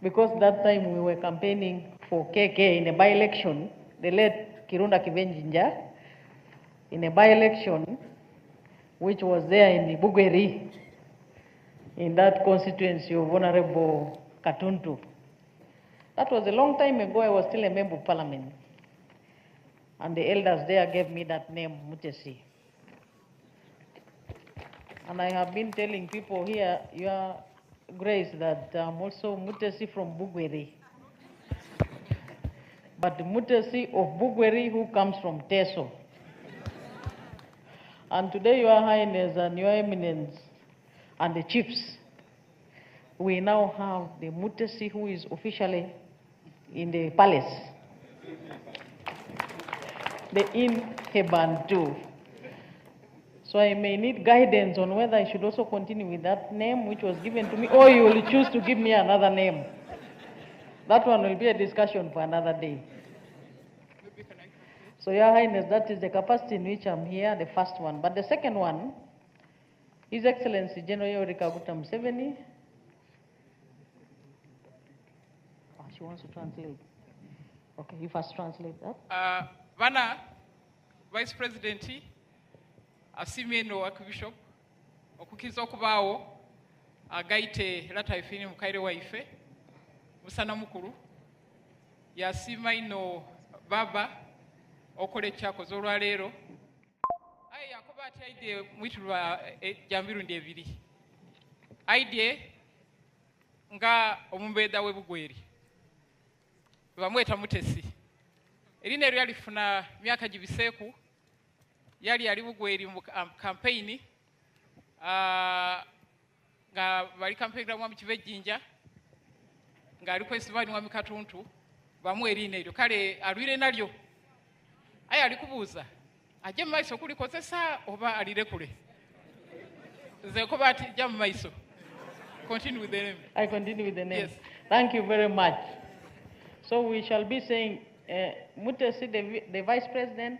because that time we were campaigning for KK in a by-election, the late Kirunda Kibenjinja, in a by-election, which was there in the Bugweri, in that constituency of Honorable Katuntu. That was a long time ago. I was still a member of parliament. And the elders there gave me that name, Mutesi. And I have been telling people here, Your Grace, that I'm also Mutesi from Bugweri. But Mutesi of Bugweri who comes from Teso. And today, Your Highness and Your Eminence and the chiefs, we now have the Mutesi who is officially in the palace. The Inhebantu. So I may need guidance on whether I should also continue with that name which was given to me, or you will choose to give me another name. That one will be a discussion for another day. So Your Highness, that is the capacity in which I'm here, the first one. But the second one, His Excellency General Yoweri Kaguta Museveni. Oh, she wants to translate. Okay, you first translate that. Bana, Vice President, asimye no Archbishop, okukiza okubaawo agaite lata ifini mukaire waife, musana mukuru, yasima ino baba, okole kyakoze olwaleero. Aye yakoba ati aidye mwitulwa jambirundi ebiri. Aidye nga omumbeda w'Ebugweri. Bamweta Mutesi. Erina eryo yalifuna myaka gibiseeku, yali ali Bugweri mu campaign, nga bali campaign mwami Kibejjinja, nga ali kwesibani mwami Katuntu, bamu erina eryo kale alwire nalyo. Aye ali kubuuza ajje mu maiso kulikozesa oba alirekule. Nze ko bati jja mu maiso. Continue with the name. I continue with the name. Yes. Thank you very much. So we shall be saying Mutesi, the Vice President,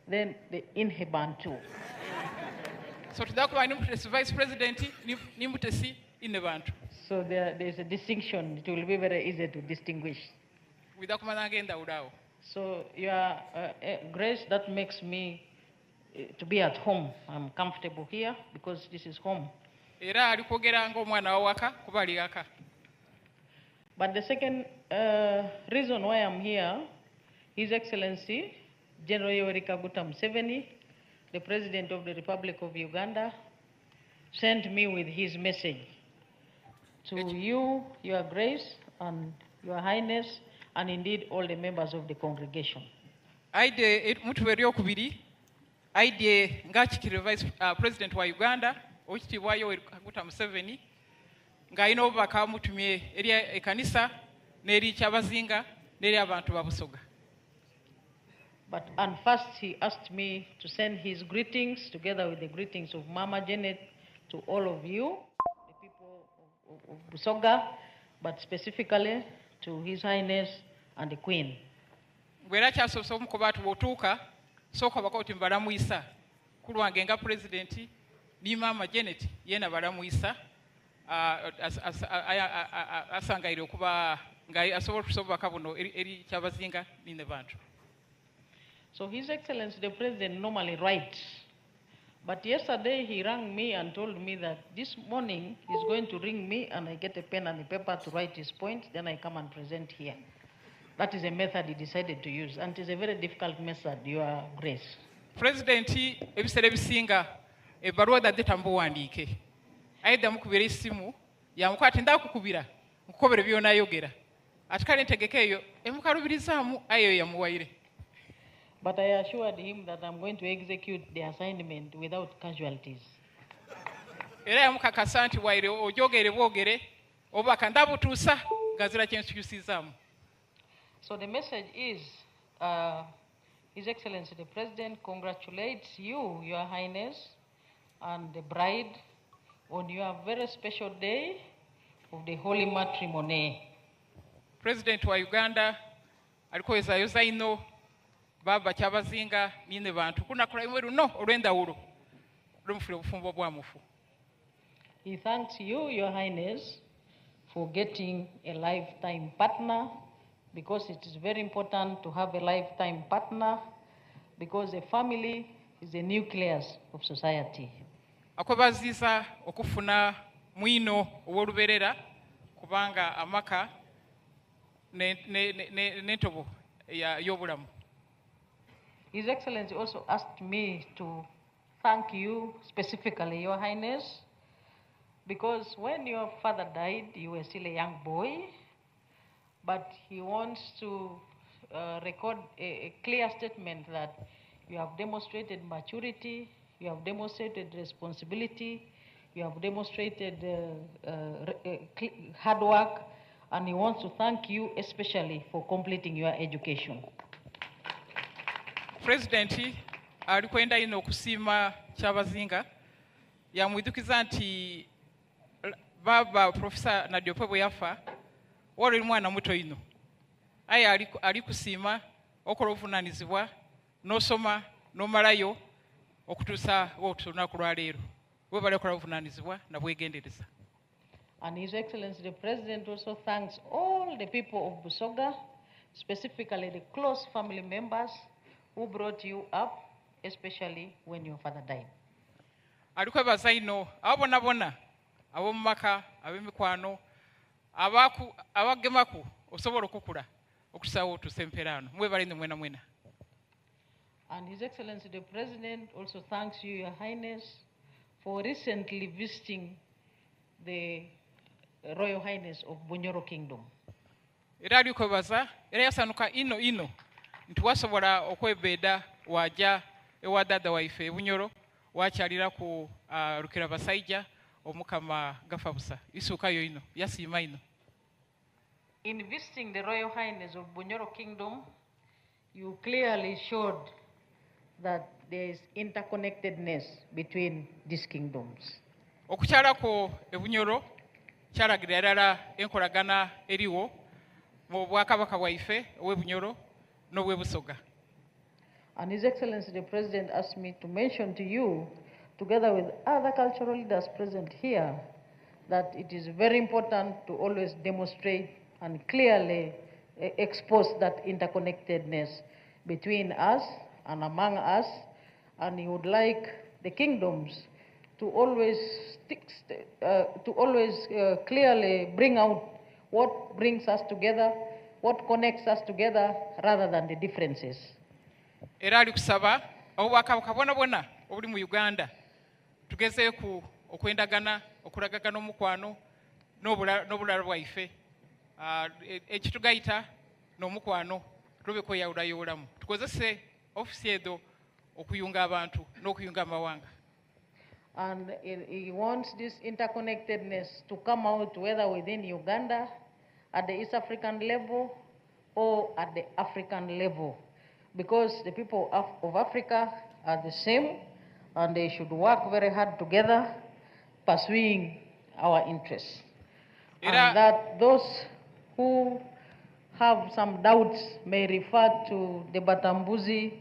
then the Inhebantu. So tudakuba ni Mutesi Vice President, ni Mutesi Inhebantu. So there is a distinction. It will be very easy to distinguish. So Your Grace, that makes me to be at home. I'm comfortable here because this is home. But the second reason why I'm here, His Excellency General Yoweri Kaguta Museveni, the President of the Republic of Uganda, sent me with his message to you, Your Grace, and Your Highness, and indeed all the members of the congregation. Aide mutweri okubiri, aide ngachikire Vice President wa Uganda, ochitibwa Yoweri Kaguta Museveni, nga ino baka mutumye eri ekanisa neri kyabazinga neri abantu ba Busoga. And first he asked me to send his greetings together with the greetings of Mama Janet to all of you, the people of Busoga, but specifically to His Highness and the Queen. Bwera kyasoso mukobatu botuuka soko bakoti mbalamuisa kulwange nga president ni Mama Janet yena balamuisa asangaire okuba nga asobola kusobola kabuno eri kyabazinga nine bantu. So His Excellency the President normally writes, but yesterday he rang me and told me that this morning he's going to ring me and I get a pen and a paper to write his points, then I come and present here. That is a method he decided to use, and it is a very difficult method, Your Grace. President, ebisere bisinga ebaruwa da detambo wandike. Aida mukubira isimu ya mukwati ndakukubira mukobere byona yogera. Atikale ntegekeyo emukarubirizamu ayo ya muwaire. But I assured him that I'm going to execute the assignment without casualties. Era yamukakasa nti waire ojogere bwogere obaka ndabutuusa gazira kyensukizizamu. So the message is, His Excellency the President congratulates you, Your Highness, and the bride on your very special day of the holy matrimony. President wa Uganda alikoza yoza ino baba kyabazinga nine bantu kuna kula imwe runo olwenda ulo rumfire bufumbo bwa mufu. He thanks you, Your Highness, for getting a lifetime partner, because it is very important to have a lifetime partner, because a family is the nucleus of society. Akwebaziza okufuna mwino ow'oluberera kubanga amaka n'entobo y'obulamu. His Excellency also asked me to thank you specifically, Your Highness, because when your father died, you were still a young boy, but he wants to record a clear statement that you have demonstrated maturity, you have demonstrated responsibility, you have demonstrated hard work, and he wants to thank you especially for completing your education. President alikwenda ino okusiima Kyabazinga yamwidukiza nti baba Professor Nadiope bwe yafa wali mwana muto ino aye ali kusiima okola obuvunaanyizibwa n'osoma n'omalayo okutuusa olunaku lwa leero webale okola obuvunaanyizibwa na bwegendereza. And His Excellency the President also thanks all the people of Busoga, specifically the close family members who brought you up, especially when your father died. Alikwebaza ino abo bonna ab'omu maka ab'emikwano abagemaku osobola okukula okutusaawo otuuse empeera ano mwebale ne mwena. And His Excellency the President also thanks you, Your Highness, for recently visiting the Royal Highness of Busoga Kingdom. Era alikwebaza era yasanuka ino nti wasobola okwebeeda wajja ewa dada waife Bunyoro wakyalira ku Lukira Basaija omukama gafa busa isuukayo ino yasiima ino. In visiting the Royal Highness of Busoga Kingdom, you clearly showed that there is interconnectedness between these kingdoms. Okukyalako Bunyoro kyalagira ddala enkolagana eriwo mu bwakabaka bwaife ow'e Bunyoro n'obw'e Busoga. And His Excellency the President asked me to mention to you, together with other cultural leaders present here, that it is very important to always demonstrate and clearly expose that interconnectedness between us and among us, and he would like the kingdoms to always clearly bring out what brings us together, what connects us together, rather than the differences. Era alikusaba obwakabaka bwonna obuli mu Uganda tugezeeku okwendagana okulagagana omukwano n'obulala bwaife ekitugayita n'omukwano tulube kweyawulayawulamu tukozese ofisi ezo okuyunga abantu n'okuyunga amawanga. And he wants this interconnectedness to come out whether within Uganda, at the East African level, or at the African level, because the people of Africa are the same, and they should work very hard together, pursuing our interests. And that those who have some doubts may refer to the Batambuzi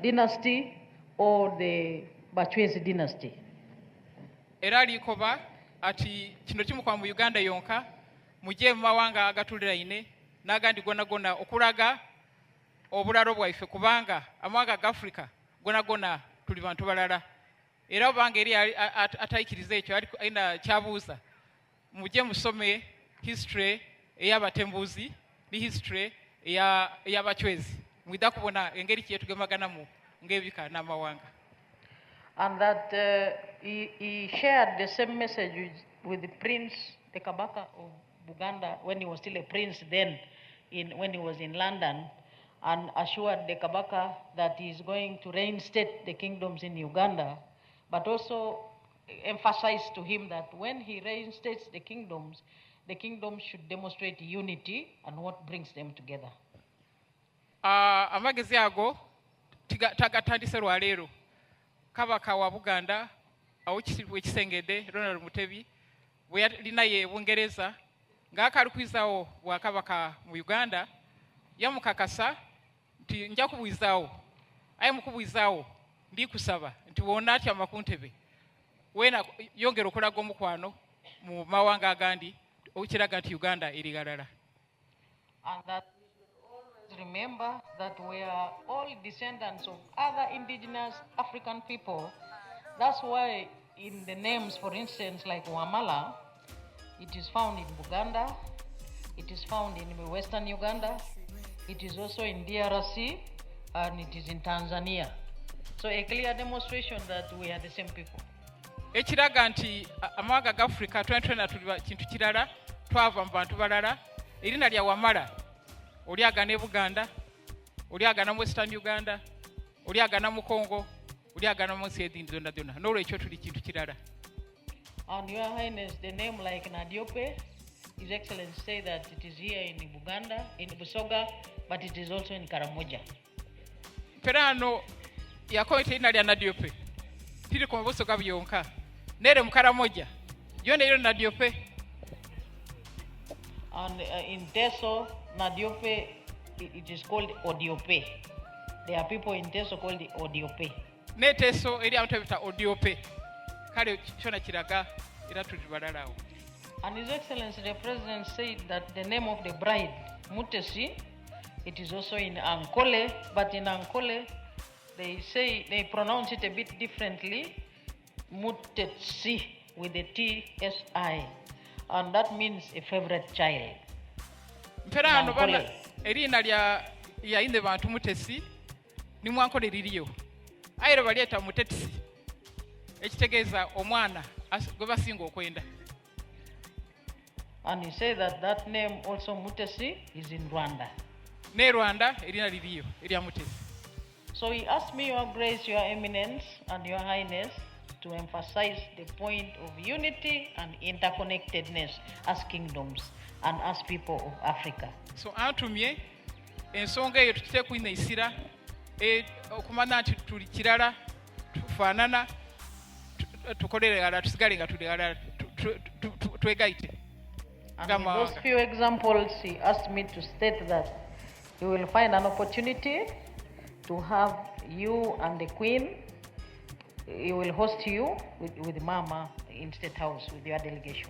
dynasty or the Bachwezi dynasty. Era alikoba ati kino kimukwa mu Uganda yonka mujje mu mawanga agatuliraine n'agandi gonna okulaga obulalo bwaife kubanga amawanga ga Africa gonna tuli bantu balala. Era obanga eri atayikiriza ekyo alina kyabuuza mujje musome history ey'abatembuzi ni history ey'abachwezi mwida kubona engeri kyetugemaganamu ng'ebika n'amawanga. And that he shared the same message with the Prince the Kabaka of Buganda when he was still a prince then, when he was in London, and assured the Kabaka that he is going to reinstate the kingdoms in Uganda, but also emphasized to him that when he reinstates the kingdoms should demonstrate unity and what brings them together. Amagezi ago tagatandise lwaleero. Kabaka wa Buganda aw'ekisibwa ekisengedde Ronald Mutebi bwe yalina ye Bungereza ng'akalukwizawo bwakabaka mu Uganda yamukakasa nti nja kubwizaawo aye mukubwizaawo ndikusaba nti wonna atya makuntebe weena yongera okulaga omukwano mu mawanga agandi okiraga nti Uganda eri galala. And that we should always remember that we are all descendants of other indigenous African people. That's why in the names, for instance, like Wamala, it is found in Buganda, it is found in Western Uganda, it is also in DRC, and it is in Tanzania. So a clear demonstration that we are the same people. Ekiraga nti amawanga ga Africa twena tuli kintu kirala, twava mu bantu balala. Erina lya Wamala oli agana Buganda, oli agana Western Uganda, oli agana mu Congo, oli agana mu nsi ezindi zonna zonna. N'olwekyo tuli kintu kirala. And Your Highness, the name like Nadiope, His Excellency say that it is here in Buganda, in Busoga, but it is also in Karamoja. Perano yakoite ina lya Nadiope. Tiri ku Busoga byonka. Nere mu Karamoja. Yone ilo Nadiope. And in Teso, Nadiope, it is called Odiope. There are people in Teso called the Odiope. Ne Teso eri abantu bita Odiope. Kale kyona kiraga era tuli balala. And His Excellency the President said that the name of the bride, Mutesi, it is also in Ankole, but in Ankole they pronounce it a bit differently, Mutesi with the TSI, and that means a favorite child. Mperano bana erina lya inde bantu Mutesi ni Mwankole liriyo. Ayiro balieta Mutesi. Ekitegeeza omwana gwe basinga okwenda. And he said that name also Mutesi is in Rwanda. Ne Rwanda erina liriyo erya Mutesi. So he asked me, Your Grace, Your Eminence, and Your Highness, to emphasize the point of unity and interconnectedness as kingdoms and as people of Africa. So antumye ensonga eyo tukite kuina isira okumanya nti tuli kirala tufaanana tukolere ala tusigale nga tuli ala twegaite. And in those few examples, he asked me to state that he will find an opportunity to have you and the Queen. He will host you with Mama in State House with your delegation.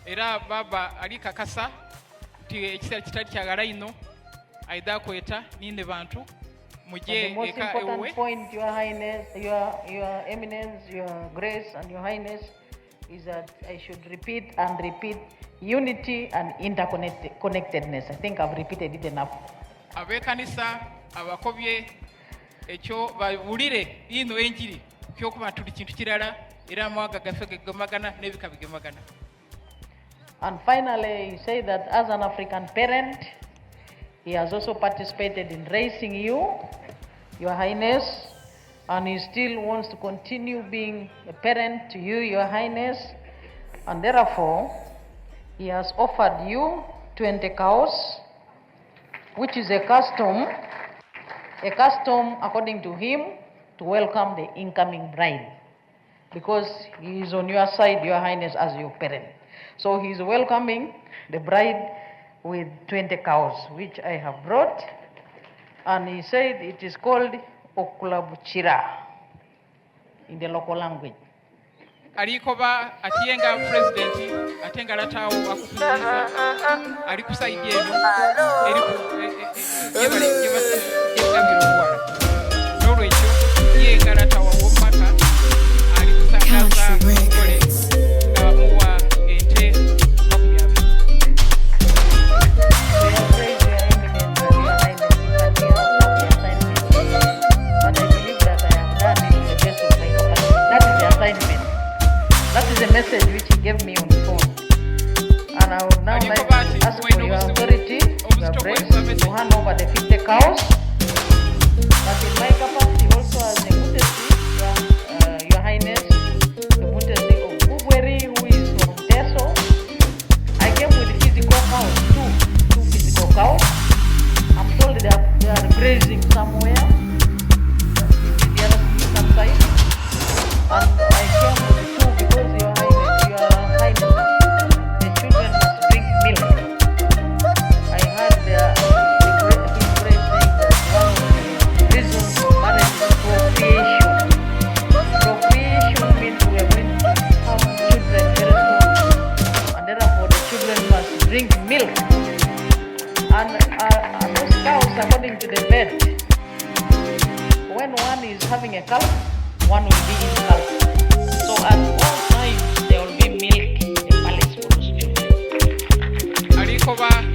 Era baba alikakasa nti ekisera kitali kyagala ino aida kweta ninde bantu muje the most important point, Your Highness, Your Eminence, Your Grace, and Your Highness, is that I should repeat and repeat unity and interconnectedness. I think I've repeated it enough. Abekanisa abakobye ekyo bawulire ino enjiri kyokuba tuli kintu kirala era mwaga gafe gemagana nebika bigemagana. And finally, he said that as an African parent, he has also participated in raising you, Your Highness, and he still wants to continue being a parent to you, Your Highness, and therefore, he has offered you 20 cows, which is a custom according to him to welcome the incoming bride, because he is on your side, Your Highness, as your parent. So he is welcoming the bride with 20 cows, which I have brought, and he said it is called Okulabuchira in the local language. Alikoba atiyenga president atenga latawo akufunza alikusaidia eno yebale yebagiro n'olwekyo yenga latawo w'omumaka alikusangaza kole muwa ente makumyabiri. That is the message which he gave me on the phone. And I would now like to ask for your authority, Your Grace, to hand over the 50 cows. But in my capacity also as the Mutesi, Your Highness, the Mutesi of And those cows, according to the vet, when one is having a calf, one will be in calf. So at all times there will be milk in the palace for those children. Alikoba